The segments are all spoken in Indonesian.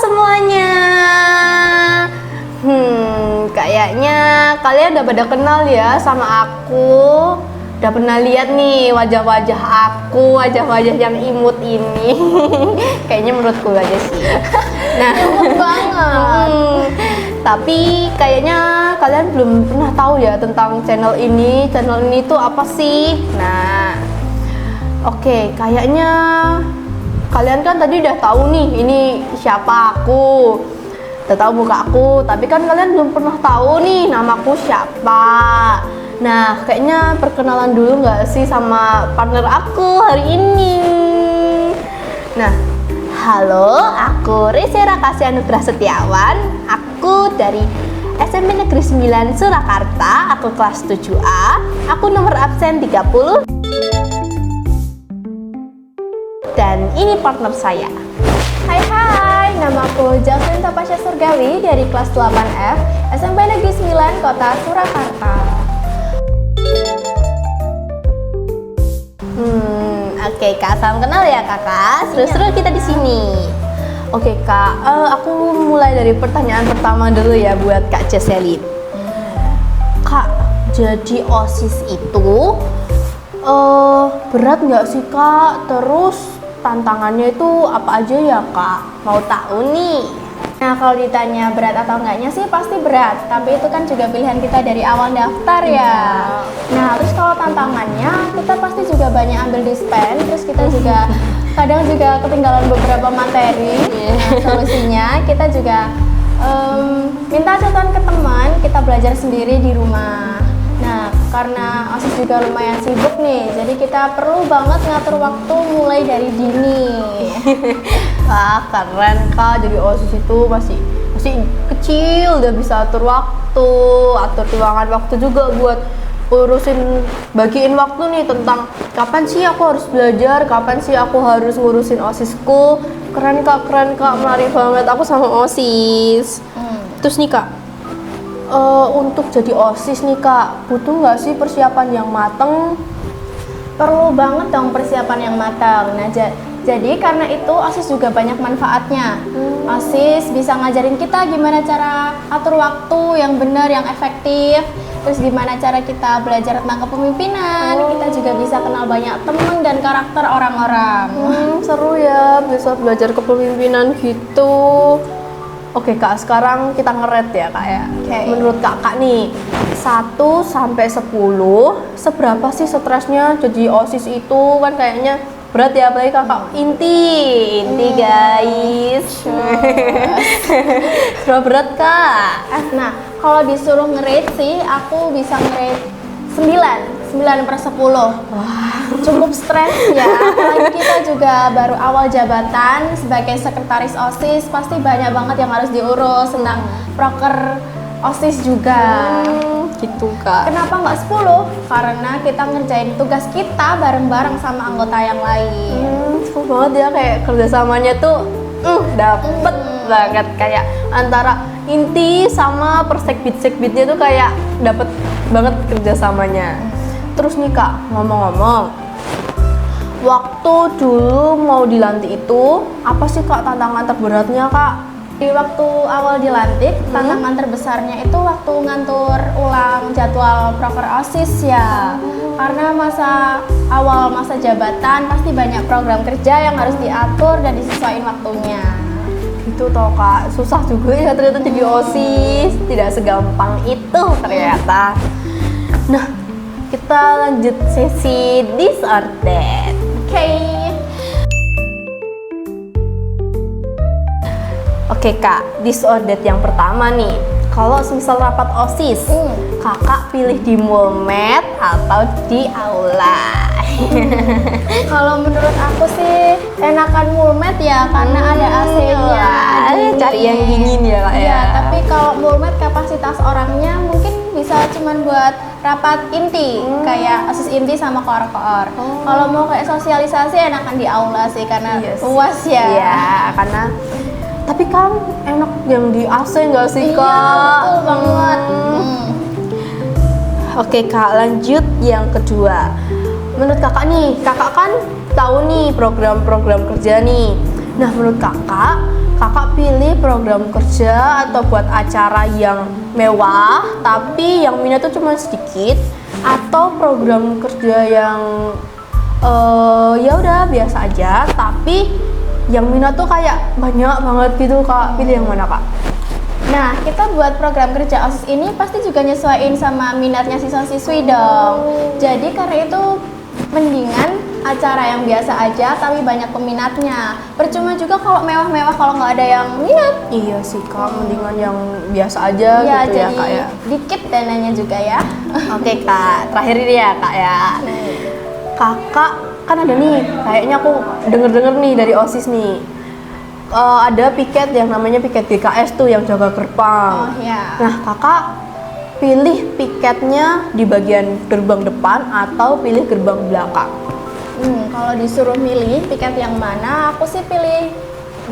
semuanya. Kayaknya kalian udah pada kenal ya sama aku. Udah pernah lihat nih wajah-wajah aku, wajah-wajah yang imut ini. Kayaknya menurutku aja sih. Nah, Imut banget. Tapi kayaknya kalian belum pernah tahu ya tentang channel ini. Channel ini tuh apa sih? Nah, oke, kayaknya kalian kan tadi udah tahu nih ini siapa aku. Udah tahu muka aku, tapi kan kalian belum pernah tahu nih namaku siapa. Nah, kayaknya perkenalan dulu nggak sih sama partner aku hari ini. Nah, halo, aku Rese Rakasya Nugraha Setiawan. Aku dari SMP Negeri 9 Surakarta. Aku kelas 7A. Aku nomor absen 30. Dan ini partner saya. Hai, namaku Jasmine Tapasya Surgawi dari kelas 8F SMP Negeri 9 Kota Surakarta. Oke Kak, salam kenal ya Kakak. Seru-seru kita di sini. Oke Kak, aku mulai dari pertanyaan pertama dulu ya buat Kak Jesselin. Kak, jadi OSIS itu berat nggak sih Kak? Terus tantangannya itu apa aja ya Kak? Mau tahu nih. Nah, kalau ditanya berat atau enggaknya sih pasti berat, tapi itu kan juga pilihan kita dari awal daftar ya. Nah, terus kalau tantangannya kita pasti juga banyak ambil dispen, terus kita juga kadang juga ketinggalan beberapa materi. Nah, solusinya kita juga minta catatan ke teman, kita belajar sendiri di rumah. Nah, karena OSIS juga lumayan sibuk nih, jadi kita perlu banget ngatur waktu mulai dari dini. Wah, keren Kak, jadi OSIS itu masih kecil, udah bisa atur waktu, atur ruangan waktu juga buat bagiin waktu nih tentang kapan sih aku harus belajar, kapan sih aku harus ngurusin OSISku. Keren Kak, menarik banget aku sama OSIS. Terus nih Kak, untuk jadi OSIS nih Kak, butuh nggak sih persiapan yang mateng? Perlu banget dong persiapan yang matang. Nah, jadi karena itu OSIS juga banyak manfaatnya. OSIS bisa ngajarin kita gimana cara atur waktu yang benar, yang efektif. Terus gimana cara kita belajar tentang kepemimpinan. Kita juga bisa kenal banyak teman dan karakter orang-orang. Seru ya, bisa belajar kepemimpinan gitu. Oke Kak, sekarang kita ngeret ya Kak ya. Oke. Menurut Kakak nih, 1 sampai 10, seberapa sih stresnya jadi OSIS itu? Kan kayaknya berat ya, apalagi Kakak inti guys. Seberapa berat Kak? Nah, kalau disuruh nge-rate sih, aku bisa nge-rate 9/10. Wah, cukup stres ya. Apalagi kita juga baru awal jabatan sebagai sekretaris OSIS, pasti banyak banget yang harus diurus tentang proker OSIS juga. Gitu Kak. Kenapa nggak 10? Karena kita ngerjain tugas kita bareng-bareng sama anggota yang lain. Seru banget ya, kayak kerjasamanya tuh dapet banget, kayak antara inti sama persekbit-sekbitnya tuh kayak dapet banget kerjasamanya. Terus nih Kak, ngomong-ngomong, waktu dulu mau dilantik itu apa sih Kak tantangan terberatnya Kak? Di waktu awal dilantik, tantangan terbesarnya itu waktu ngantur ulang jadwal proker OSIS ya. Karena awal masa jabatan pasti banyak program kerja yang harus diatur dan disesuaikan waktunya. Itu toh Kak, susah juga ya ternyata jadi OSIS, tidak segampang itu ternyata. Nah, kita lanjut sesi disordered. Oke Kak, disordered yang pertama nih. Kalau semisal rapat OSIS, Kakak pilih di Mulmed atau di aula? Kalau menurut aku sih enakan Mulmed ya, karena ada AC-nya. Cari yang dingin ya Kak ya. Iya, tapi kalau Mulmed kapasitas orangnya mungkin bisa cuman buat rapat inti, kayak OSIS inti sama koor-koor. Kalau mau kayak sosialisasi enakan di aula sih, karena luas ya. Iya, karena tapi kan enak yang di AC nggak sih Kak? Iya, betul banget. Oke Kak, lanjut yang kedua. Menurut Kakak nih, Kakak kan tahu nih program-program kerja nih. Nah, menurut kakak pilih program kerja atau buat acara yang mewah tapi yang minat tuh cuma sedikit, atau program kerja yang ya udah biasa aja tapi yang minat tuh kayak banyak banget gitu Kak? Pilih yang mana Kak? Nah, kita buat program kerja OSIS ini pasti juga nyesuaiin sama minatnya siswa-siswi dong. Jadi karena itu mendingan acara yang biasa aja tapi banyak peminatnya. Percuma juga kalau mewah-mewah kalau nggak ada yang minat. Iya sih Kak, mendingan yang biasa aja Ya, gitu ya jadi Kak ya. dikit dananya juga ya. Oke Kak, terakhir ini ya Kak ya. Kakak kan ada nih, kayaknya aku denger-denger nih dari OSIS nih. Ada piket yang namanya piket GKS tuh yang jaga gerbang. Oh ya. Nah, kakak pilih piketnya di bagian gerbang depan atau pilih gerbang belakang? Kalau disuruh milih piket yang mana, aku sih pilih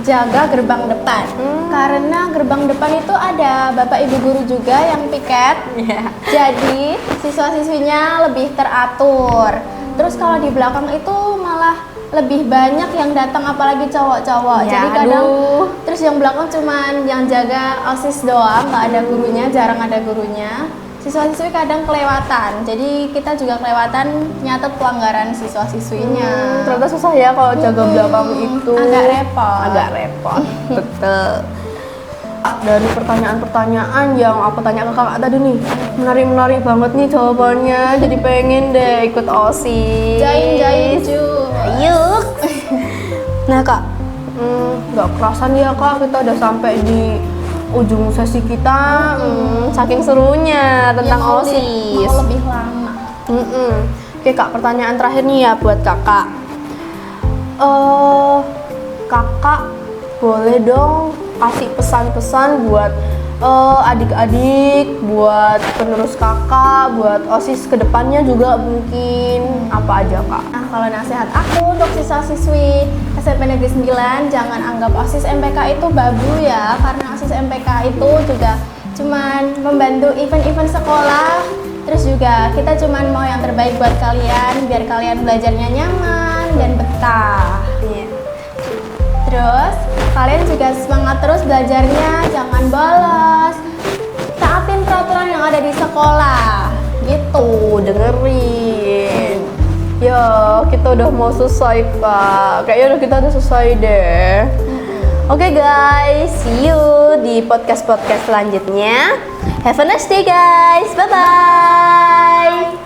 jaga gerbang depan. Karena gerbang depan itu ada bapak ibu guru juga yang piket. Yeah. Jadi siswa-siswinya lebih teratur. Terus kalau di belakang itu malah lebih banyak yang datang, apalagi cowok-cowok. Ya, Jadi kadang aduh. terus yang belakang cuman yang jaga OSIS doang, nggak ada gurunya, jarang ada gurunya. Siswa-siswi kadang kelewatan. Jadi kita juga kelewatan nyatet pelanggaran siswa-siswinya. Ternyata susah ya kalau jaga belakang itu. Agak repot. Agak repot. Betul. Dari pertanyaan-pertanyaan yang aku tanya ke kakak tadi nih, menarik-menarik banget nih jawabannya. Jadi pengen deh ikut OSIS. Jain ju. Ayo. Nah kak, nggak kerasan ya kak, kita udah sampai di ujung sesi kita. Saking serunya tentang Ya, OSIS. mau lebih lama. Oke kak, pertanyaan terakhir nih ya buat kakak. Kakak boleh dong kasih pesan-pesan buat adik-adik, buat penerus kakak, buat OSIS kedepannya juga mungkin, apa aja kak? Nah, kalau nasihat aku untuk siswa-siswi SMP Negeri 9, jangan anggap OSIS MPK itu babu ya, karena OSIS MPK itu juga cuman membantu event-event sekolah. Terus juga kita cuman mau yang terbaik buat kalian, biar kalian belajarnya nyaman dan betah. Terus kalian juga semangat terus belajarnya, jangan bolos. Taatin peraturan yang ada di sekolah. Gitu. Dengerin. Ya, kita udah mau selesai kak. Kayaknya kita udah selesai deh. Oke guys, see you di podcast-podcast selanjutnya. Have a nice day guys. Bye-bye.